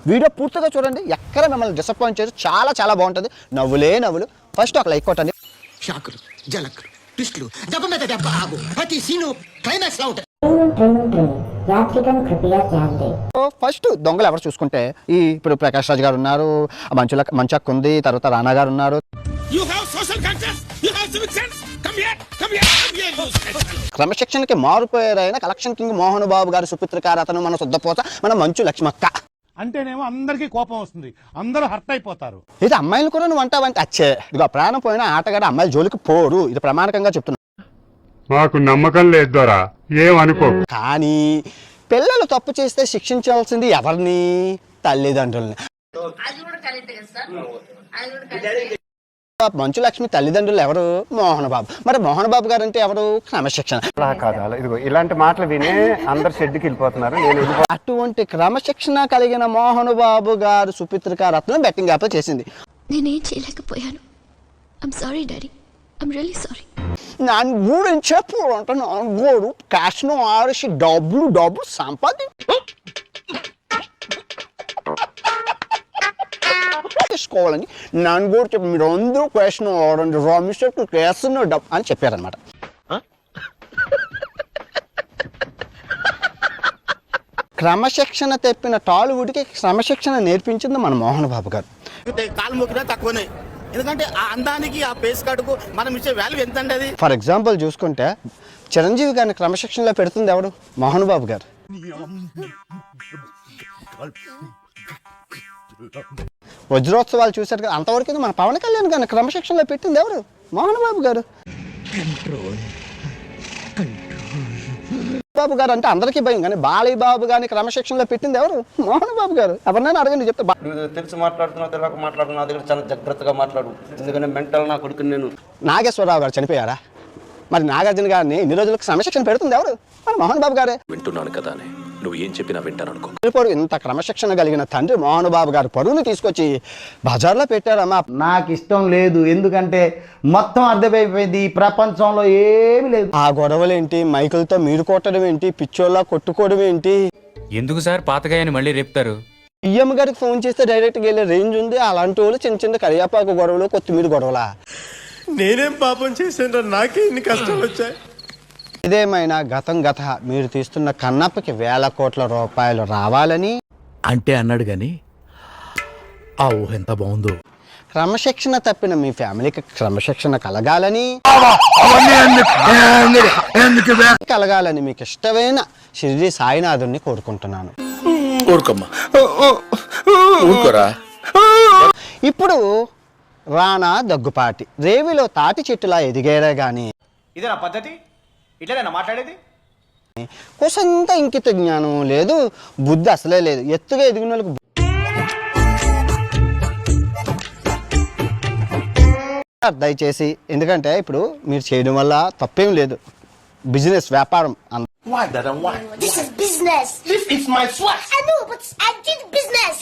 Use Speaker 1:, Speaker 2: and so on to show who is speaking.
Speaker 1: Video పూర్తిగా చూడండి, ఎక్కడ మిమ్మల్ని డిసప్పాయింట్ చేసి చాలా చాలా బాగుంటుంది. నవ్వులే నవ్వులు. ఫస్ట్ ఒక లైక్ కొట్టండి.
Speaker 2: షాకులు, జలకులు, ట్విస్టులు, దెబ్బ మీద దెబ్బ ఆగు, ప్రతి సీను క్లైమాక్స్ లా ఉంటాయి.
Speaker 1: ఫస్ట్ దొంగలు ఎవరు చూసుకుంటే ఇప్పుడు ప్రకాష్ రాజ్ గారు ఉన్నారు, మంచక్ ఉంది, తర్వాత రానా గారు ఉన్నారు. క్రమశిక్షణకి మారిపోయారు ఆయన. కలెక్షన్ కింగ్ మోహన్ బాబు గారు, సుపిత్ర గారు, అతను మన శుద్ధపోత, మన మంచు లక్ష్మక్క
Speaker 3: అంటేనేమో అందరికీ కోపం వస్తుంది, అందరూ హర్ట్ అయిపోతారు.
Speaker 1: ఇది అమ్మాయిలు కూడా నువ్వు అంటావంటే అచ్చే ఇదిగో ప్రాణం పోయినా ఆటగాడు అమ్మాయిల జోలికి పోరు, ఇది ప్రమాణకంగా చెప్తున్నా.
Speaker 4: మాకు నమ్మకం లేదు దొరా, ఏమనుకో.
Speaker 1: కానీ పిల్లలు తప్పు చేస్తే శిక్షించాల్సింది ఎవరిని? తల్లిదండ్రుల్ని. మంచు లక్ష్మి తల్లిదండ్రులు ఎవరు? మోహన్ బాబు. మరి మోహన్ బాబు గారు అంటే ఎవరు? క్రమశిక్షణ.
Speaker 4: ఇదిగో ఇలాంటి మాటలు వినే అందరు షెడ్కి వెళ్ళిపోతున్నారు.
Speaker 1: అటువంటి క్రమశిక్షణ కలిగిన మోహన్ బాబు గారు సుపిత్ర గారు అతను బెట్టింగ్ యాప్ చేసింది.
Speaker 5: నేనేం చేయలేకపోయాను. I'm sorry daddy, I'm really sorry.
Speaker 1: నాన్న గురించి చెప్పు అంటే నాన్న గోడు క్యాష్ను ఆడిసి డబ్బులు సంపాదించుకోవాలని నాన్న గోడు చెప్పి మీరు అందరూ క్యాష్ను ఆడండి, రామిస్టర్ క్యాష్ను డబ్బు అని చెప్పారనమాట. క్రమశిక్షణ తెప్పిన టాలీవుడ్కి క్రమశిక్షణ నేర్పించింది మన మోహన్ బాబు గారు.
Speaker 2: కాలు మొక్కినా తక్కువనే, ఎందుకంటే ఆ అందానికి ఆ పేస్ కట్టుకు మనం ఇచ్చే వాల్యూ ఎంత అండి అది.
Speaker 1: ఫర్ ఎగ్జాంపుల్ చూసుకుంటే చిరంజీవి గారిని క్రమశిక్షణలో పెడుతుంది ఎవడు? మోహన్ బాబు గారు. వజ్రోత్సవాలు చూశారు కదా, అంతవరకు మన పవన్ కళ్యాణ్ గారిని క్రమశిక్షణలో పెట్టింది ఎవరు? మోహన్ బాబు గారు. బాబు గారు అంటే అందరికీ భయం, కానీ బాలయ్య బాబు గారిని క్రమశిక్షణలో పెట్టింది ఎవరు? మోహన్ బాబు గారు. ఎవరినైనా అడగండి చెప్తే.
Speaker 6: తెలిసి మాట్లాడుతున్నావు, తెలియక మాట్లాడుతున్నా, దగ్గర చాలా జాగ్రత్తగా మాట్లాడు, ఎందుకంటే మెంటల్ నా కొడుకు నేను.
Speaker 1: నాగేశ్వరరావు గారు చనిపోయారా? మరి నాగార్జున గారిని ఇన్ని రోజులకు క్రమశిక్షణ పెడుతుంది ఎవరు? మరి మోహన్ బాబు గారే.
Speaker 7: వింటున్నాను కదా, నువ్వు ఏం చెప్పినా వింటాను అనుకో.
Speaker 1: ఇంత క్రమశిక్షణ కలిగిన తండ్రి మోహన్ బాబు గారు పరువుని తీసుకొచ్చి బజార్లో పెట్టారమ్మా.
Speaker 8: నాకు ఇష్టం లేదు, ఎందుకంటే మొత్తం అర్థమైపోయింది, ఈ ప్రపంచంలో ఏమి లేదు.
Speaker 1: ఆ గొడవలేంటి, మైకులతో మీరు కొట్టడం ఏంటి, పిచ్చోళ్ళ కొట్టుకోవడం ఏంటి?
Speaker 9: ఎందుకు సార్ పాతగాయని మళ్ళీ రేపుతారు?
Speaker 1: పిఎం గారికి ఫోన్ చేస్తే డైరెక్ట్గా వెళ్ళే రేంజ్ ఉంది. అలాంటి వాళ్ళు చిన్న చిన్న కరియాపాకు గొడవలు, కొత్తిమీర గొడవలా?
Speaker 2: నేనేం పాపం చేశాను, నాకే ఇన్ని కష్టాలు వచ్చాయి.
Speaker 1: ఇదేమైనా గతం మీరు తీస్తున్న కన్నప్పకి వేల కోట్ల రూపాయలు రావాలని
Speaker 3: అంటే అన్నాడు గాని ఆ ఊహ ఎంత బాగుందో.
Speaker 1: క్రమశిక్షణ తప్పిన మీ ఫ్యామిలీకి క్రమశిక్షణ కలగాలని మీకు ఇష్టమైన షిరిడి సాయినాథుని కోరుకుంటున్నాను. ఇప్పుడు రానా దగ్గుపాటి రేవిలో తాటి చెట్టులా ఎదిగారే గాని
Speaker 6: ఇదేనా పద్ధతి? ఇట్లనేనా మాట్లాడేది?
Speaker 1: కొంత ఇంకిత జ్ఞానం లేదు, బుద్ధి అసలే లేదు. ఎత్తుగా ఎదిగిన వాళ్ళకి దయచేసి, ఎందుకంటే ఇప్పుడు మీరు చేయడం వల్ల తప్పేం లేదు. బిజినెస్, వ్యాపారం.
Speaker 2: Why, Dada? Why? This is business. This is my swag. I know, but I did business.